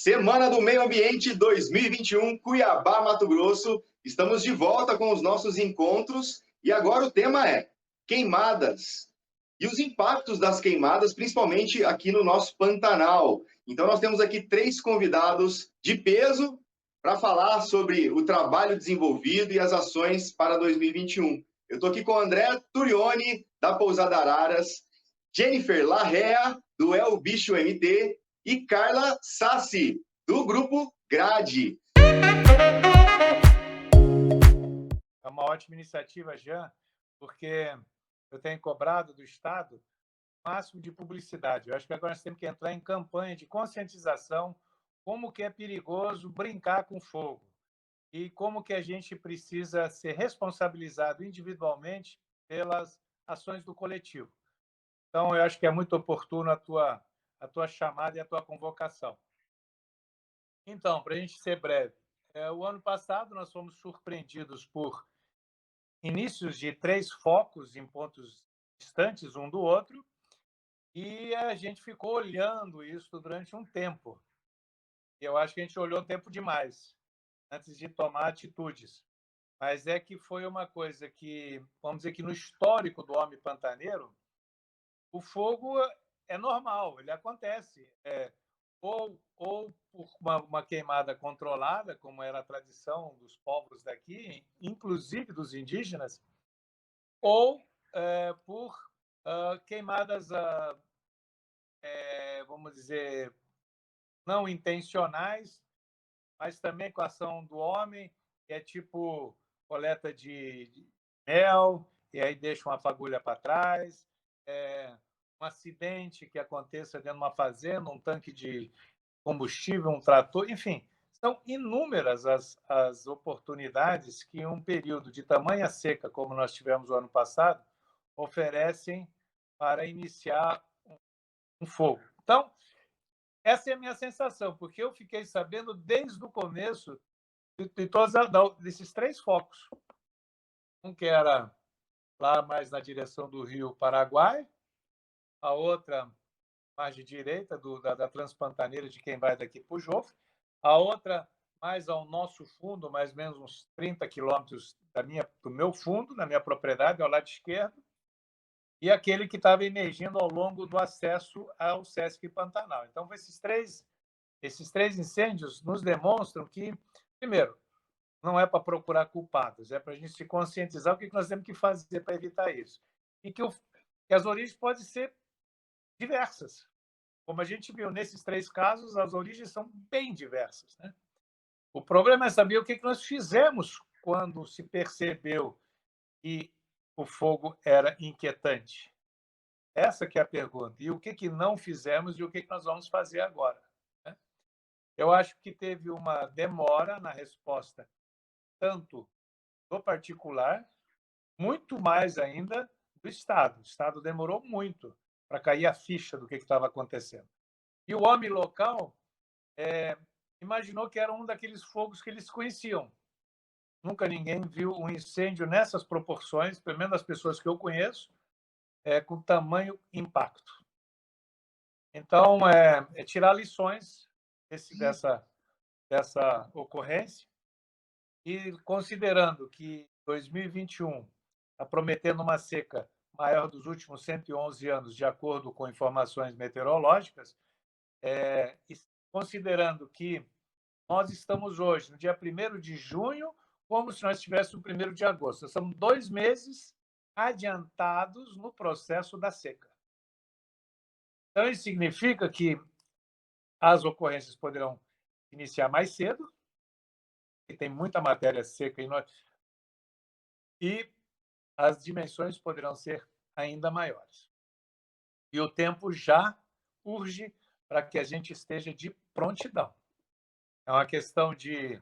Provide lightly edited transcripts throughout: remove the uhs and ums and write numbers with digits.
Semana do Meio Ambiente 2021, Cuiabá, Mato Grosso. Estamos de volta com os nossos encontros e agora o tema é queimadas e os impactos das queimadas, principalmente aqui no nosso Pantanal. Então nós temos aqui 3 convidados de peso para falar sobre o trabalho desenvolvido e as ações para 2021. Eu estou aqui com o André Turioni, da Pousada Araras, Jennifer Larrea, do El Bicho MT, e Carla Sassi, do Grupo Grade. É uma ótima iniciativa, Jean, porque eu tenho cobrado do Estado o máximo de publicidade. Eu acho que agora nós temos que entrar em campanha de conscientização, como que é perigoso brincar com fogo e como que a gente precisa ser responsabilizado individualmente pelas ações do coletivo. Então, eu acho que é muito oportuno a tua chamada e a tua convocação. Então, para a gente ser breve, o ano passado nós fomos surpreendidos por inícios de 3 focos em pontos distantes um do outro, e a gente ficou olhando isso durante um tempo. E eu acho que a gente olhou tempo demais antes de tomar atitudes. Mas é que foi uma coisa que, vamos dizer que no histórico do homem pantaneiro, o fogo é normal, ele acontece. Ou por uma queimada controlada, como era a tradição dos povos daqui, inclusive dos indígenas, ou por queimadas, vamos dizer, não intencionais, mas também com a ação do homem, que é tipo coleta de mel, e aí deixa uma fagulha para trás, um acidente que aconteça dentro de uma fazenda, um tanque de combustível, um trator, enfim, são inúmeras as oportunidades que um período de tamanha seca, como nós tivemos o ano passado, oferecem para iniciar um fogo. Então, essa é a minha sensação, porque eu fiquei sabendo desde o começo de todos desses 3 focos. Um que era lá mais na direção do Rio Paraguai, a outra mais de direita, da Transpantaneira, de quem vai daqui para o Jofre, a outra mais ao nosso fundo, mais ou menos uns 30 quilômetros do meu fundo, na minha propriedade, ao lado esquerdo, e aquele que estava emergindo ao longo do acesso ao Sesc Pantanal. Então, esses três incêndios nos demonstram que, primeiro, não é para procurar culpados, é para a gente se conscientizar o que nós temos que fazer para evitar isso. E que as origens podem ser diversas. Como a gente viu nesses 3 casos, as origens são bem diversas, né? O problema é saber o que nós fizemos quando se percebeu que o fogo era inquietante. Essa que é a pergunta. E o que não fizemos e o que nós vamos fazer agora, né? Eu acho que teve uma demora na resposta, tanto do particular, muito mais ainda do Estado. O Estado demorou muito para cair a ficha do que estava acontecendo. E o homem local imaginou que era um daqueles fogos que eles conheciam. Nunca ninguém viu um incêndio nessas proporções, pelo menos as pessoas que eu conheço, com tamanho impacto. Então, tirar lições dessa ocorrência e, considerando que 2021 está prometendo uma seca maior dos últimos 111 anos, de acordo com informações meteorológicas, e considerando que nós estamos hoje, no dia 1º de junho, como se nós estivéssemos no 1º de agosto. São 2 meses adiantados no processo da seca. Então, isso significa que as ocorrências poderão iniciar mais cedo, e tem muita matéria seca, e as dimensões poderão ser ainda maiores. E o tempo já urge para que a gente esteja de prontidão. É uma questão de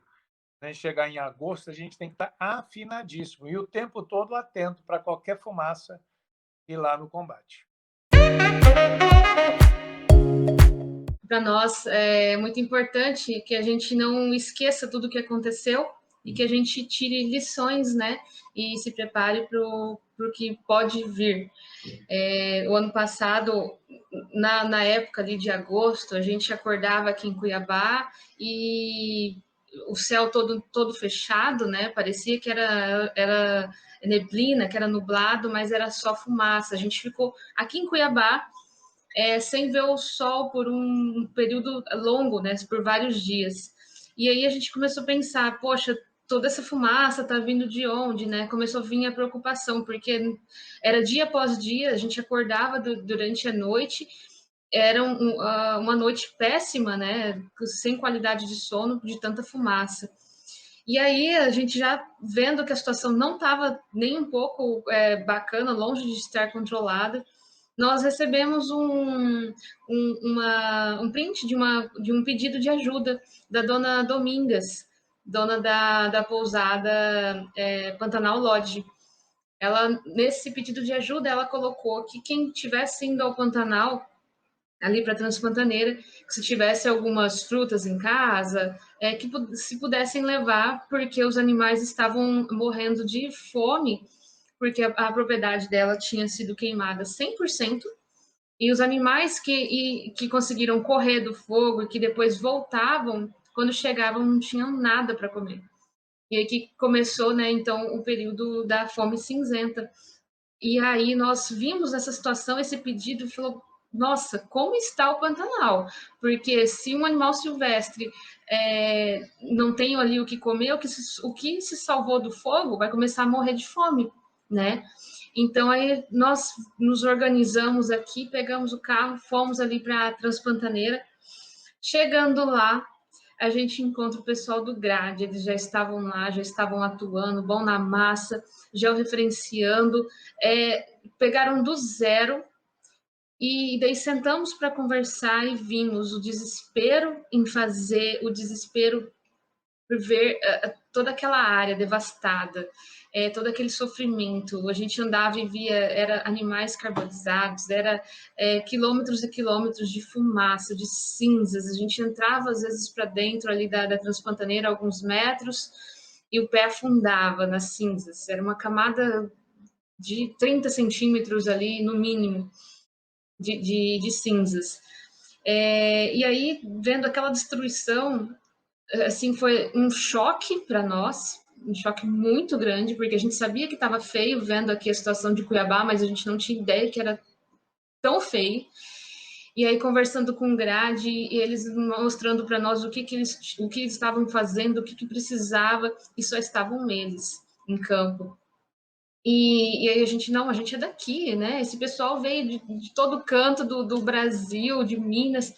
chegar em agosto, a gente tem que estar afinadíssimo e o tempo todo atento para qualquer fumaça ir lá no combate. Para nós é muito importante que a gente não esqueça tudo o que aconteceu e que a gente tire lições, né? E se prepare para o que pode vir. O ano passado, na época ali de agosto, a gente acordava aqui em Cuiabá e o céu todo fechado, né? Parecia que era neblina, que era nublado, mas era só fumaça. A gente ficou aqui em Cuiabá sem ver o sol por um período longo, né? Por vários dias. E aí a gente começou a pensar, poxa, toda essa fumaça tá vindo de onde, né? Começou a vir a preocupação, porque era dia após dia, a gente acordava durante a noite, era uma noite péssima, né? Sem qualidade de sono, de tanta fumaça. E aí a gente já vendo que a situação não estava nem um pouco bacana, longe de estar controlada, nós recebemos um print de um pedido de ajuda da dona Domingas, dona da pousada Pantanal Lodge. Ela, nesse pedido de ajuda, ela colocou que quem tivesse indo ao Pantanal, ali para Transpantaneira, que se tivesse algumas frutas em casa, que se pudessem levar, porque os animais estavam morrendo de fome, porque a propriedade dela tinha sido queimada 100%, e os animais que conseguiram correr do fogo e que depois voltavam, quando chegavam não tinham nada para comer. E aí que começou, né, então, o período da fome cinzenta. E aí nós vimos essa situação, esse pedido, e falou, nossa, como está o Pantanal? Porque se um animal silvestre não tem ali o que comer, o que se salvou do fogo vai começar a morrer de fome, né? Então aí nós nos organizamos aqui, pegamos o carro, fomos ali para a Transpantaneira. Chegando lá, a gente encontra o pessoal do GRAD, eles já estavam lá, já estavam atuando, bom na massa, georreferenciando, pegaram do zero, e daí sentamos para conversar e vimos o desespero em fazer, o desespero por ver toda aquela área devastada, todo aquele sofrimento. A gente andava e via, era animais carbonizados, era quilômetros e quilômetros de fumaça, de cinzas. A gente entrava às vezes para dentro ali da Transpantaneira, alguns metros, e o pé afundava nas cinzas. Era uma camada de 30 centímetros ali, no mínimo, de cinzas. E aí, vendo aquela destruição, assim, foi um choque para nós, um choque muito grande, porque a gente sabia que estava feio vendo aqui a situação de Cuiabá, mas a gente não tinha ideia que era tão feio. E aí, conversando com o Grade, e eles mostrando para nós o que eles estavam fazendo, o que precisava, e só estavam eles em campo. E aí a gente é daqui, né? Esse pessoal veio de todo canto do Brasil, de Minas,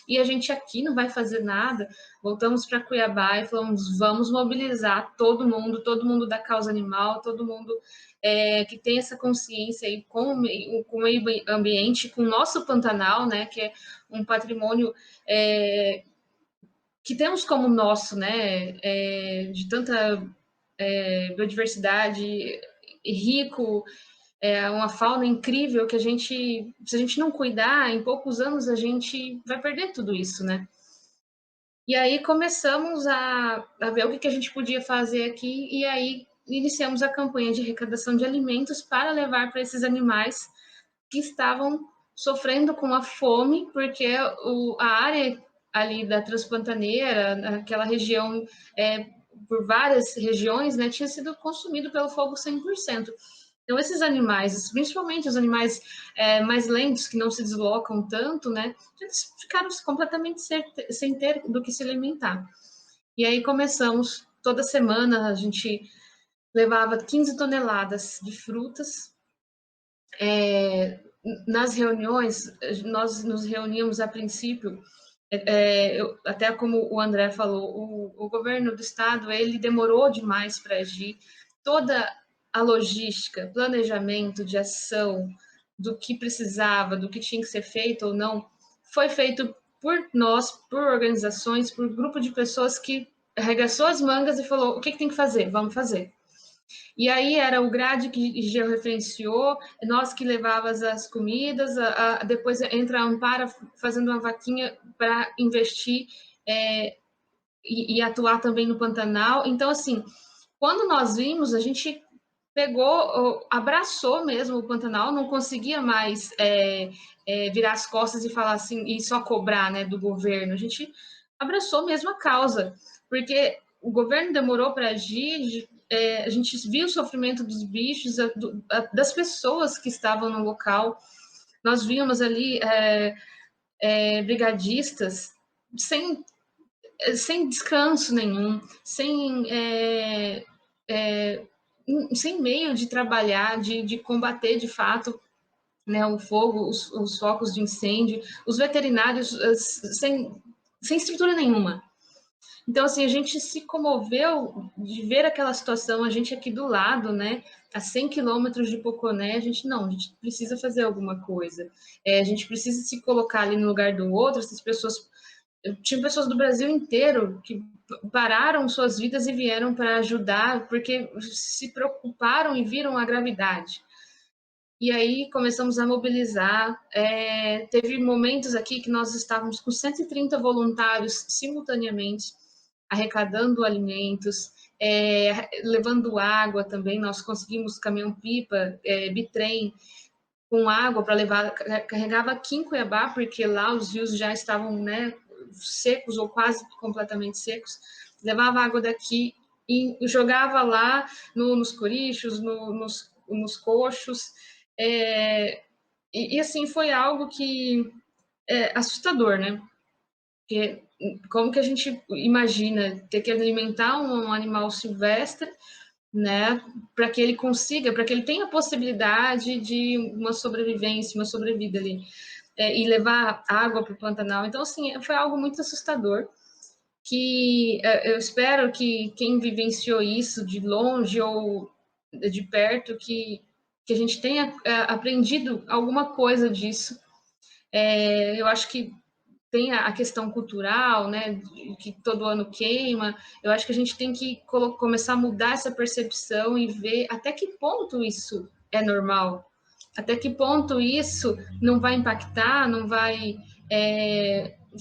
e a gente aqui não vai fazer nada. Voltamos para Cuiabá e falamos, vamos mobilizar todo mundo da causa animal, todo mundo que tem essa consciência aí com o meio ambiente, com o nosso Pantanal, né? Que é um patrimônio que temos como nosso, né? De tanta biodiversidade rico, uma fauna incrível que se a gente não cuidar, em poucos anos a gente vai perder tudo isso, né? E aí começamos a ver o que a gente podia fazer aqui, e aí iniciamos a campanha de arrecadação de alimentos para levar para esses animais que estavam sofrendo com a fome, porque a área ali da Transpantaneira, naquela região, por várias regiões, né, tinha sido consumido pelo fogo 100%. Então, esses animais, principalmente os animais mais lentos, que não se deslocam tanto, né, eles ficaram completamente sem ter do que se alimentar. E aí começamos, toda semana a gente levava 15 toneladas de frutas. Nas reuniões, nós nos reuníamos a princípio, até como o André falou, o governo do estado, ele demorou demais para agir. Toda a logística, planejamento de ação, do que precisava, do que tinha que ser feito ou não, foi feito por nós, por organizações, por grupo de pessoas que arregaçou as mangas e falou, o que tem que fazer? Vamos fazer. E aí era o grade que georreferenciou, nós que levávamos as comidas, depois entra a Ampara fazendo uma vaquinha para investir e atuar também no Pantanal. Então, assim, quando nós vimos, a gente abraçou mesmo o Pantanal, não conseguia mais virar as costas e falar assim, e só cobrar, né, do governo. A gente abraçou mesmo a causa, porque o governo demorou para agir, a gente viu o sofrimento dos bichos, das pessoas que estavam no local. Nós víamos ali brigadistas sem descanso nenhum, sem meio de trabalhar, de combater de fato, né, o fogo, os focos de incêndio, os veterinários sem estrutura nenhuma. Então, assim, a gente se comoveu de ver aquela situação, a gente aqui do lado, né, a 100 quilômetros de Poconé, a gente precisa fazer alguma coisa. A gente precisa se colocar ali no lugar do outro, essas pessoas... Tinha pessoas do Brasil inteiro que pararam suas vidas e vieram para ajudar, porque se preocuparam e viram a gravidade. E aí começamos a mobilizar. Teve momentos aqui que nós estávamos com 130 voluntários simultaneamente, arrecadando alimentos, levando água também. Nós conseguimos caminhão-pipa, bitrem, com água para levar. Carregava aqui em Cuiabá, porque lá os rios já estavam, né, secos ou quase completamente secos. Levava água daqui e jogava lá nos corichos, nos coxos. E assim, foi algo que é assustador, né? Porque como que a gente imagina ter que alimentar um animal silvestre, né, para que ele consiga, para que ele tenha a possibilidade de uma sobrevivência, uma sobrevida ali, e levar água para o Pantanal. Então, assim, foi algo muito assustador, que eu espero que quem vivenciou isso de longe ou de perto, que a gente tenha aprendido alguma coisa disso. Eu acho que tem a questão cultural, né, que todo ano queima. Eu acho que a gente tem que começar a mudar essa percepção e ver até que ponto isso é normal, até que ponto isso não vai impactar, não vai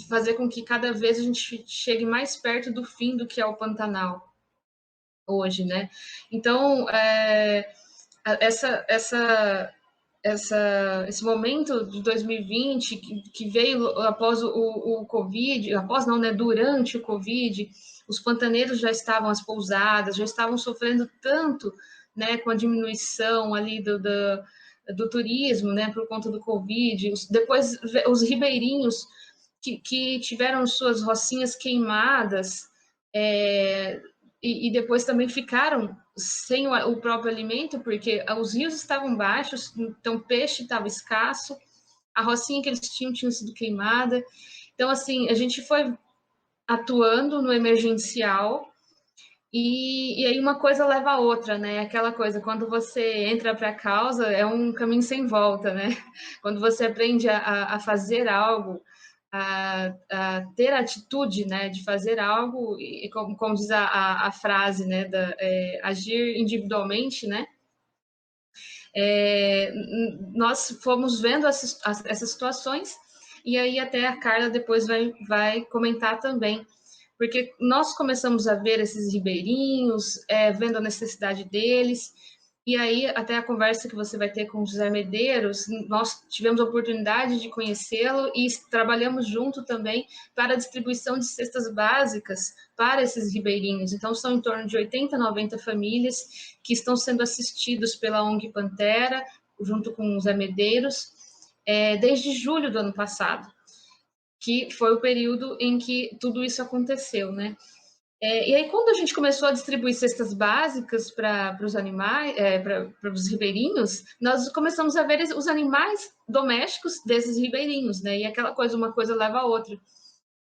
fazer com que cada vez a gente chegue mais perto do fim do que é o Pantanal hoje, né? Então, esse momento de 2020 que veio após o Covid, após não, né, durante o Covid, os pantaneiros já estavam, as pousadas já estavam sofrendo tanto, né, com a diminuição ali do turismo, né, por conta do Covid. Depois, os ribeirinhos que tiveram suas rocinhas queimadas, e depois também ficaram sem o próprio alimento, porque os rios estavam baixos, então o peixe estava escasso, a rocinha que eles tinha sido queimada. Então, assim, a gente foi atuando no emergencial, e aí uma coisa leva a outra, né? Aquela coisa, quando você entra para a causa, é um caminho sem volta, né? Quando você aprende a fazer algo, a ter a atitude, né, de fazer algo, e como diz a frase, né, agir individualmente, né, nós fomos vendo essas situações, e aí até a Carla depois vai comentar também, porque nós começamos a ver esses ribeirinhos, vendo a necessidade deles, e aí até a conversa que você vai ter com o José Medeiros, nós tivemos a oportunidade de conhecê-lo e trabalhamos junto também para a distribuição de cestas básicas para esses ribeirinhos. Então, são em torno de 80, 90 famílias que estão sendo assistidos pela ONG Pantera, junto com o José Medeiros, desde julho do ano passado, que foi o período em que tudo isso aconteceu, né? E aí, quando a gente começou a distribuir cestas básicas para os animais, para os ribeirinhos, nós começamos a ver os animais domésticos desses ribeirinhos, né? E aquela coisa, uma coisa leva a outra.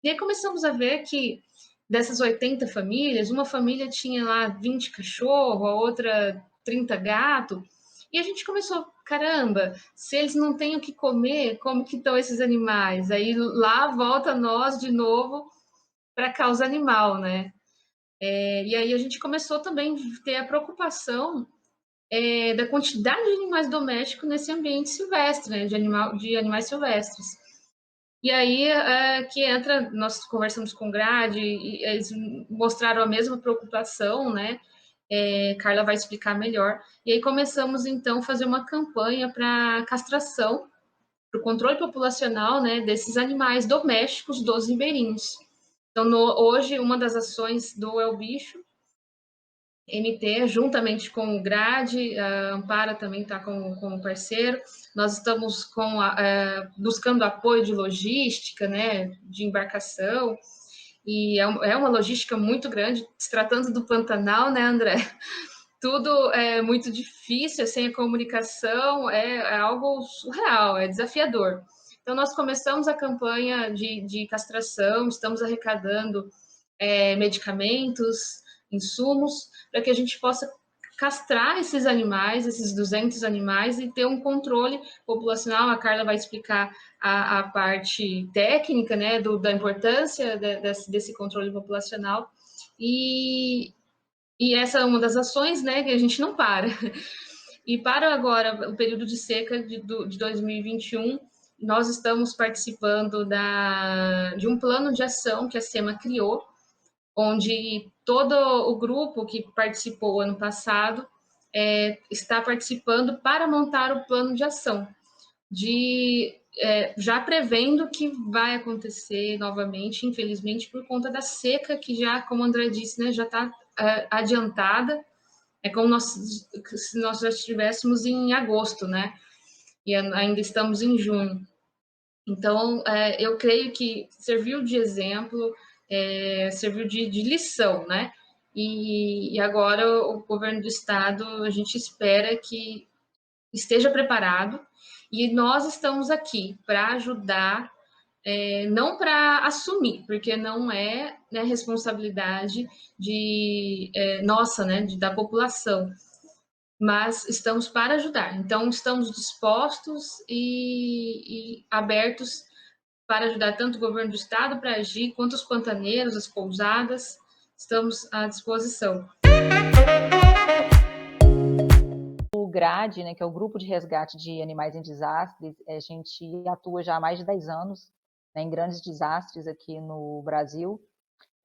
E aí começamos a ver que dessas 80 famílias, uma família tinha lá 20 cachorros, a outra 30 gatos, e a gente começou, caramba, se eles não têm o que comer, como que estão esses animais? Aí lá volta nós de novo para a causa animal, né? E aí a gente começou também a ter a preocupação da quantidade de animais domésticos nesse ambiente silvestre, né, de animais silvestres. E aí que entra, nós conversamos com o Grade, e eles mostraram a mesma preocupação, né, Carla vai explicar melhor. E aí começamos, então, a fazer uma campanha para castração, para o controle populacional, né, desses animais domésticos dos ribeirinhos. Então, hoje, uma das ações do El Bicho MT, juntamente com o GRADE, a Ampara também está como parceiro. Nós estamos buscando apoio de logística, né, de embarcação, e é uma logística muito grande, se tratando do Pantanal, né, André? Tudo é muito difícil, sem a comunicação, é algo surreal, é desafiador. Então, nós começamos a campanha de castração, estamos arrecadando medicamentos, insumos, para que a gente possa castrar esses animais, esses 200 animais, e ter um controle populacional. A Carla vai explicar a parte técnica, né, da importância desse controle populacional. E essa é uma das ações, né, que a gente não para. E para agora, o período de seca de 2021, nós estamos participando de um plano de ação que a SEMA criou, onde todo o grupo que participou ano passado está participando para montar o plano de ação, já prevendo que vai acontecer novamente, infelizmente, por conta da seca que já, como o André disse, né, já está adiantada. É como se nós já estivéssemos em agosto, né? E ainda estamos em junho. Então, eu creio que serviu de exemplo, serviu de lição, né? E agora o governo do estado, a gente espera que esteja preparado, e nós estamos aqui para ajudar, não para assumir, porque não é, né, responsabilidade nossa, né, da população, mas estamos para ajudar. Então, estamos dispostos e abertos para ajudar tanto o governo do estado para agir, quanto os pantaneiros, as pousadas. Estamos à disposição. O GRADE, né, que é o Grupo de Resgate de Animais em Desastres, a gente atua já há mais de 10 anos, né, em grandes desastres aqui no Brasil.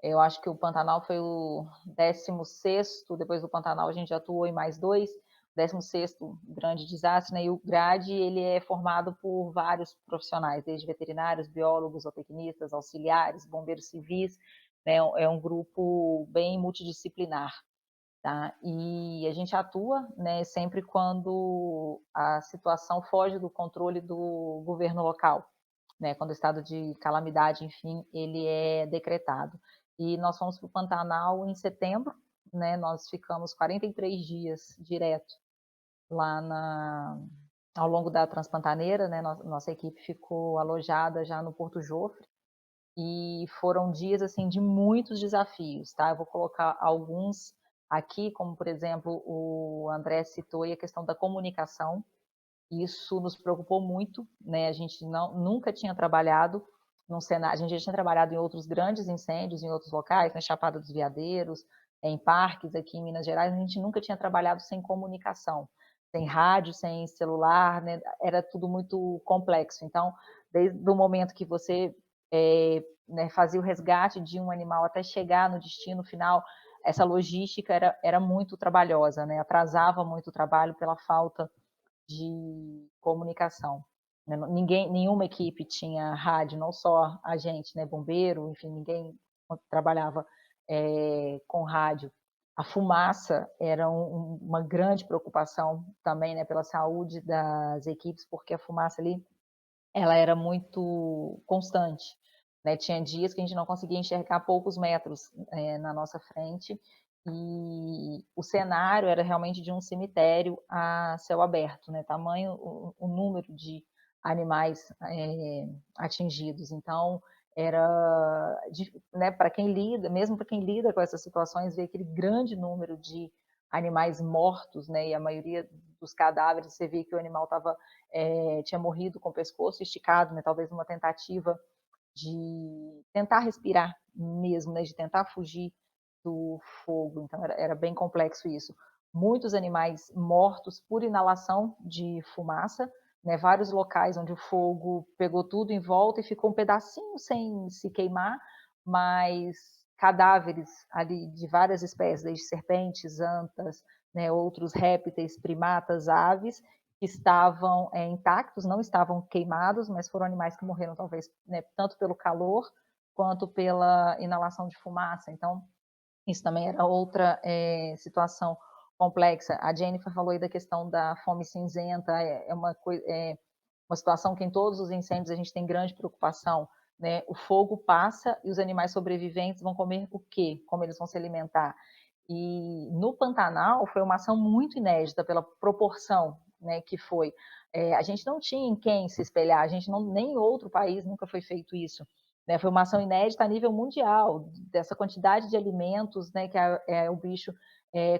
Eu acho que o Pantanal foi o 16º, depois do Pantanal a gente já atuou em mais 2, 16º grande desastre, né? E o GRADE, ele é formado por vários profissionais, desde veterinários, biólogos, zootecnistas, auxiliares, bombeiros civis, né? É um grupo bem multidisciplinar, tá? E a gente atua, né, sempre quando a situação foge do controle do governo local, né? Quando o estado de calamidade, enfim, ele é decretado. E nós fomos para o Pantanal em setembro, né? Nós ficamos 43 dias direto lá ao longo da Transpantaneira, né? Nossa equipe ficou alojada já no Porto Jofre, e foram dias assim de muitos desafios, tá? Eu vou colocar alguns aqui, como por exemplo o André citou aí, a questão da comunicação. Isso nos preocupou muito, né? A gente nunca tinha trabalhado num cenário, a gente já tinha trabalhado em outros grandes incêndios, em outros locais, na Chapada dos Veadeiros, em parques aqui em Minas Gerais, a gente nunca tinha trabalhado sem comunicação, sem rádio, sem celular, né? Era tudo muito complexo. Então, desde o momento que você né, fazia o resgate de um animal até chegar no destino final, essa logística era muito trabalhosa, né? Atrasava muito o trabalho pela falta de comunicação. Nenhuma equipe tinha rádio, não só a gente, né, bombeiro, enfim, ninguém trabalhava com rádio. A fumaça era uma grande preocupação também, né, pela saúde das equipes, porque a fumaça ali, ela era muito constante, né? Tinha dias que a gente não conseguia enxergar poucos metros na nossa frente, e o cenário era realmente de um cemitério a céu aberto, né? Tamanho o número de animais atingidos. Então, era, né, para quem lida, mesmo para quem lida com essas situações, ver aquele grande número de animais mortos, né? E a maioria dos cadáveres, você vê que o animal tinha morrido com o pescoço esticado, né? Talvez uma tentativa de tentar respirar mesmo, né? De tentar fugir do fogo. Então era bem complexo isso. Muitos animais mortos por inalação de fumaça, né? Vários locais onde o fogo pegou tudo em volta e ficou um pedacinho sem se queimar, mas cadáveres ali de várias espécies, desde serpentes, antas, né, outros répteis, primatas, aves, que estavam intactos, não estavam queimados, mas foram animais que morreram talvez, né, tanto pelo calor quanto pela inalação de fumaça. Então, isso também era outra situação complexa. A Jennifer falou aí da questão da fome cinzenta, é uma situação que em todos os incêndios a gente tem grande preocupação, né? O fogo passa e os animais sobreviventes vão comer o quê? Como eles vão se alimentar? E no Pantanal foi uma ação muito inédita pela proporção, né, que foi. A gente não tinha em quem se espelhar, a gente não, nem em outro país nunca foi feito isso. Né? Foi uma ação inédita a nível mundial, dessa quantidade de alimentos, né, que o bicho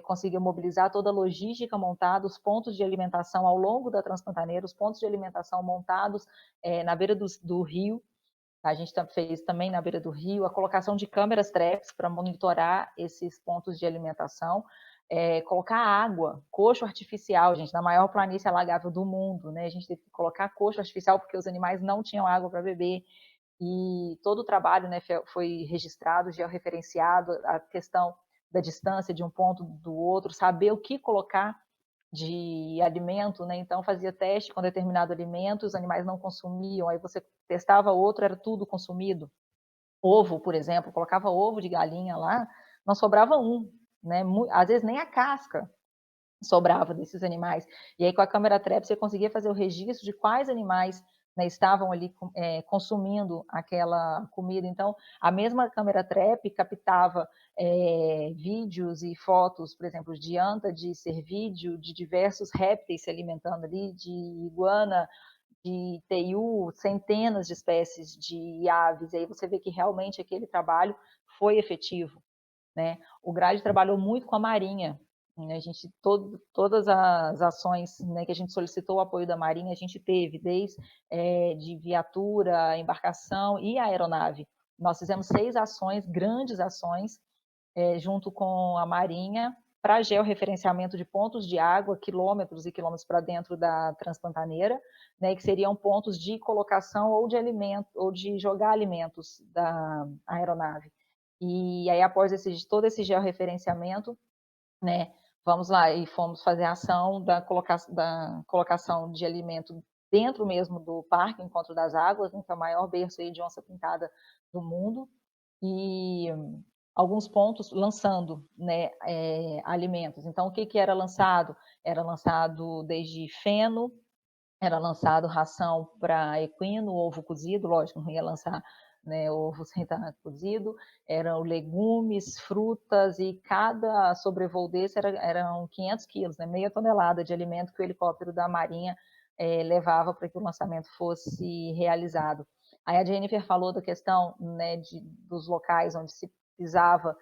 conseguiu mobilizar toda a logística montada, os pontos de alimentação ao longo da Transpantaneira, os pontos de alimentação montados na beira do rio. A gente fez também na beira do rio a colocação de câmeras traps para monitorar esses pontos de alimentação, colocar água, coxo artificial, gente, na maior planície alagável do mundo, né? A gente teve que colocar coxo artificial porque os animais não tinham água para beber. E todo o trabalho, né, foi registrado, georreferenciado, a questão da distância de um ponto do outro, saber o que colocar de alimento, né? Então fazia teste com determinado alimento, os animais não consumiam, aí você testava outro, era tudo consumido. Ovo, por exemplo, colocava ovo de galinha lá, não sobrava um, né? Às vezes nem a casca sobrava desses animais. E aí com a câmera trap você conseguia fazer o registro de quais animais, né, estavam ali consumindo aquela comida. Então, a mesma câmera trap captava vídeos e fotos, por exemplo, de anta, de cervídeo, de diversos répteis se alimentando ali, de iguana, de teiu, centenas de espécies de aves. E aí você vê que realmente aquele trabalho foi efetivo. Né? O Grade trabalhou muito com a Marinha. Né? A gente, todas as ações, né, que a gente solicitou o apoio da Marinha, a gente teve, desde de viatura, embarcação e aeronave. Nós fizemos 6 ações, grandes ações, junto com a Marinha, para georreferenciamento de pontos de água, quilômetros e quilômetros para dentro da Transpantaneira, né, que seriam pontos de colocação ou de alimento, ou de jogar alimentos da aeronave. E aí, após todo esse georreferenciamento, né, vamos lá, e fomos fazer a ação da colocação de alimento dentro mesmo do Parque Encontro das Águas, né, que é o maior berço aí de onça-pintada do mundo, e alguns pontos lançando, né, alimentos. Então, o que era lançado? Era lançado desde feno, era lançado ração para equino, ovo cozido, lógico, não ia lançar, né, ovo sem estar cozido, eram legumes, frutas, e cada sobrevoo desse eram 500 quilos, né, meia tonelada de alimento que o helicóptero da Marinha levava para que o lançamento fosse realizado. Aí a Jennifer falou da questão, né, dos locais onde se pisava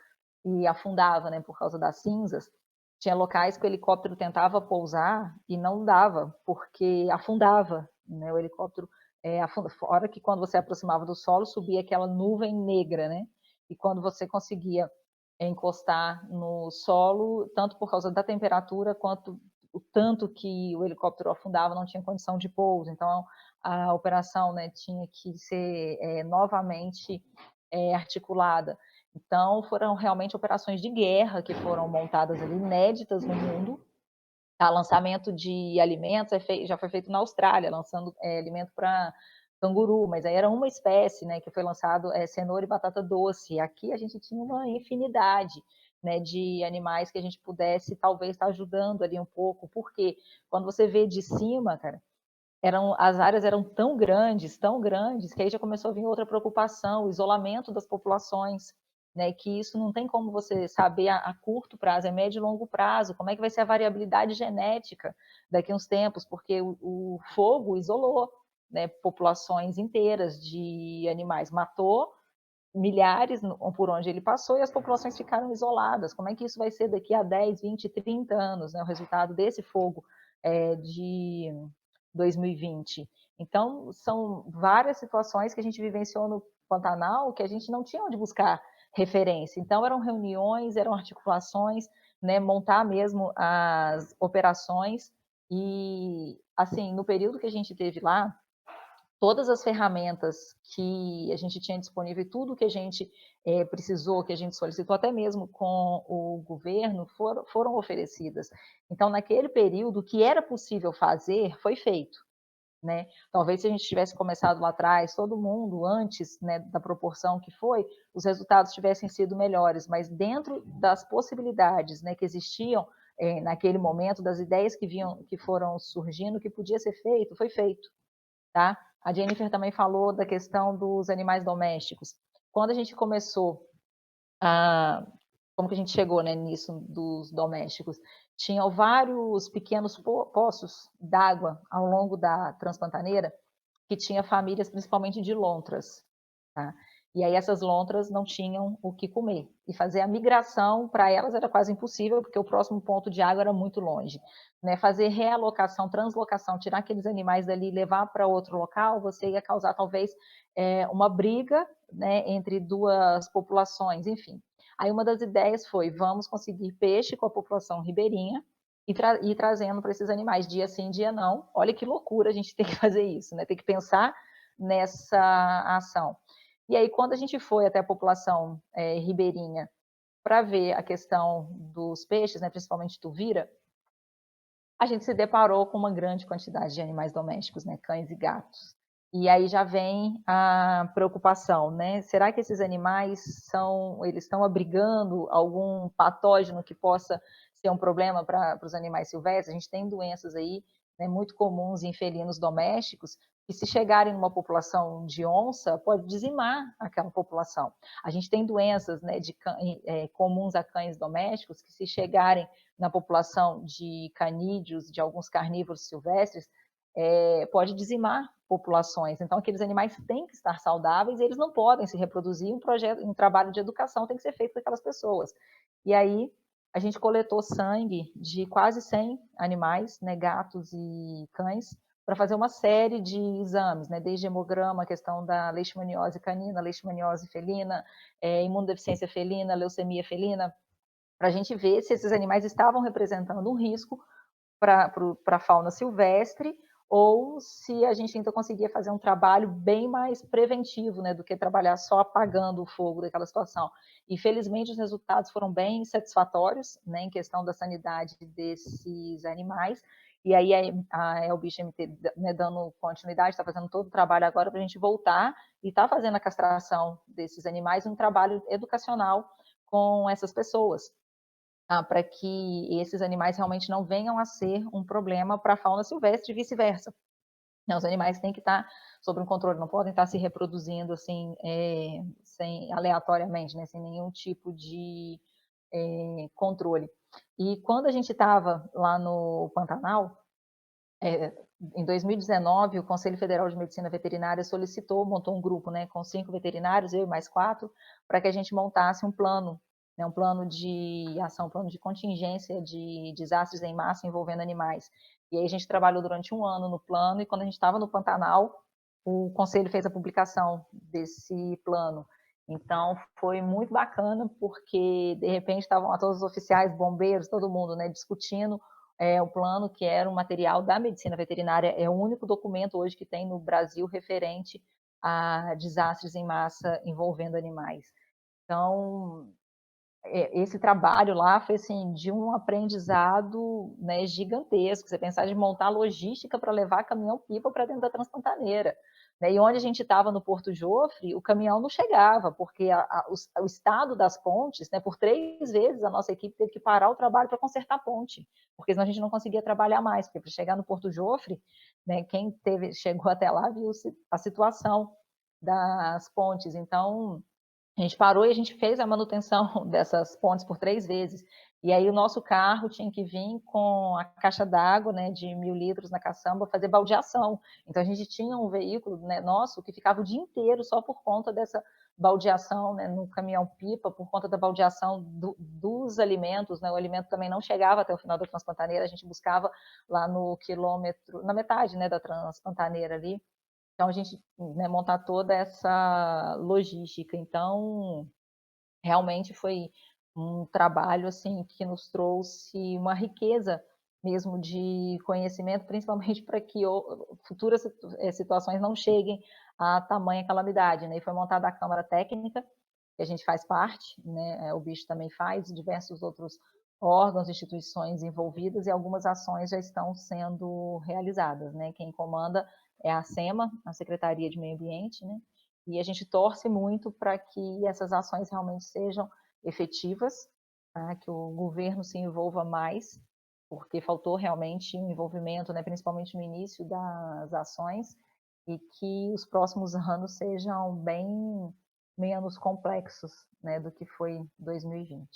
e afundava, né, por causa das cinzas. Tinha locais que o helicóptero tentava pousar e não dava, porque afundava, né? O helicóptero fora que quando você aproximava do solo, subia aquela nuvem negra, né? E quando você conseguia encostar no solo, tanto por causa da temperatura, quanto o tanto que o helicóptero afundava, não tinha condição de pouso. Então, a operação, né, tinha que ser novamente articulada. Então, foram realmente operações de guerra que foram montadas ali, inéditas no mundo. O lançamento de alimentos já foi feito na Austrália, lançando alimento para canguru, mas aí era uma espécie, né, que foi lançado cenoura e batata doce. Aqui a gente tinha uma infinidade, né, de animais que a gente pudesse talvez estar ajudando ali um pouco, porque quando você vê de cima, cara, as áreas eram tão grandes, que aí já começou a vir outra preocupação, o isolamento das populações, né, que isso não tem como você saber a curto prazo, é médio e longo prazo, como é que vai ser a variabilidade genética daqui a uns tempos, porque o fogo isolou, né, populações inteiras de animais, matou milhares por onde ele passou e as populações ficaram isoladas. Como é que isso vai ser daqui a 10, 20, 30 anos, né, o resultado desse fogo de 2020? Então, são várias situações que a gente vivenciou no Pantanal que a gente não tinha onde buscar referência. Então, eram reuniões, eram articulações, né, montar mesmo as operações. E, assim, no período que a gente teve lá, todas as ferramentas que a gente tinha disponível e tudo que a gente precisou, que a gente solicitou, até mesmo com o governo, foram oferecidas. Então, naquele período, o que era possível fazer foi feito. Né? Talvez se a gente tivesse começado lá atrás, todo mundo, antes, né, da proporção que foi, os resultados tivessem sido melhores, mas dentro das possibilidades, né, que existiam naquele momento, das ideias que foram surgindo, que podia ser feito, foi feito. Tá? A Jennifer também falou da questão dos animais domésticos. Quando a gente começou como que a gente chegou, né, nisso dos domésticos? Tinham vários pequenos poços d'água ao longo da Transpantaneira, que tinha famílias principalmente de lontras, tá? E aí essas lontras não tinham o que comer. E fazer a migração para elas era quase impossível, porque o próximo ponto de água era muito longe. Né? Fazer realocação, translocação, tirar aqueles animais dali e levar para outro local, você ia causar talvez uma briga, né, entre duas populações, enfim. Aí uma das ideias foi, vamos conseguir peixe com a população ribeirinha, e ir trazendo para esses animais, dia sim, dia não. Olha que loucura a gente ter que fazer isso, né? Tem que pensar nessa ação. E aí, quando a gente foi até a população ribeirinha para ver a questão dos peixes, né, principalmente tuvira, a gente se deparou com uma grande quantidade de animais domésticos, né, cães e gatos. E aí já vem a preocupação, né? Será que esses animais eles estão abrigando algum patógeno que possa ser um problema para os animais silvestres? A gente tem doenças aí, né, muito comuns em felinos domésticos, que se chegarem numa população de onça, pode dizimar aquela população. A gente tem doenças, né, comuns a cães domésticos, que se chegarem na população de canídeos, de alguns carnívoros silvestres, pode dizimar populações. Então, aqueles animais têm que estar saudáveis e eles não podem se reproduzir. Um trabalho de educação tem que ser feito daquelas pessoas. E aí, a gente coletou sangue de quase 100 animais, né, gatos e cães, para fazer uma série de exames, né, desde hemograma, a questão da leishmaniose canina, leishmaniose felina, imunodeficiência felina, leucemia felina, para a gente ver se esses animais estavam representando um risco para a fauna silvestre, ou se a gente ainda conseguia fazer um trabalho bem mais preventivo, né, do que trabalhar só apagando o fogo daquela situação. E, felizmente, os resultados foram bem satisfatórios, né, em questão da sanidade desses animais. E aí a LBXMT, né, dando continuidade, está fazendo todo o trabalho agora para a gente voltar e está fazendo a castração desses animais, um trabalho educacional com essas pessoas, para que esses animais realmente não venham a ser um problema para a fauna silvestre e vice-versa. Os animais têm que estar sob um controle, não podem estar se reproduzindo assim, aleatoriamente, né, sem nenhum tipo de controle. E quando a gente estava lá no Pantanal, em 2019, o Conselho Federal de Medicina Veterinária montou um grupo, né, com 5 veterinários, eu e mais 4, para que a gente montasse um plano, né, um plano de ação, um plano de contingência de desastres em massa envolvendo animais. E aí a gente trabalhou durante um ano no plano, e quando a gente estava no Pantanal, o Conselho fez a publicação desse plano. Então, foi muito bacana, porque, de repente, estavam lá todos os oficiais, bombeiros, todo mundo, né, discutindo o plano, que era um material da medicina veterinária, é o único documento hoje que tem no Brasil referente a desastres em massa envolvendo animais. Então, esse trabalho lá foi assim, de um aprendizado, né, gigantesco. Você pensar de montar logística para levar caminhão-pipa para dentro da Transpantaneira. Né? E onde a gente estava no Porto Jofre, o caminhão não chegava, porque o estado das pontes, né, por 3 vezes a nossa equipe teve que parar o trabalho para consertar a ponte, porque senão a gente não conseguia trabalhar mais, porque para chegar no Porto Jofre, né, quem chegou até lá viu a situação das pontes. Então, a gente parou e a gente fez a manutenção dessas pontes por 3 vezes. E aí o nosso carro tinha que vir com a caixa d'água, né, de 1.000 litros na caçamba, fazer baldeação. Então a gente tinha um veículo, né, nosso que ficava o dia inteiro só por conta dessa baldeação, né, no caminhão-pipa, por conta da baldeação dos alimentos, né, o alimento também não chegava até o final da Transpantaneira, a gente buscava lá no quilômetro, na metade, né, da Transpantaneira ali. Então, a gente, né, montar toda essa logística. Então, realmente foi um trabalho assim que nos trouxe uma riqueza mesmo de conhecimento, principalmente para que futuras situações não cheguem a tamanha calamidade, né? E foi montada a Câmara Técnica, que a gente faz parte, né? O bicho também faz, diversos outros órgãos, instituições envolvidas, e algumas ações já estão sendo realizadas, né? Quem comanda é a SEMA, a Secretaria de Meio Ambiente, né? E a gente torce muito para que essas ações realmente sejam efetivas, tá? Que o governo se envolva mais, porque faltou realmente um envolvimento, né? Principalmente no início das ações, e que os próximos anos sejam bem menos complexos, né, do que foi 2020.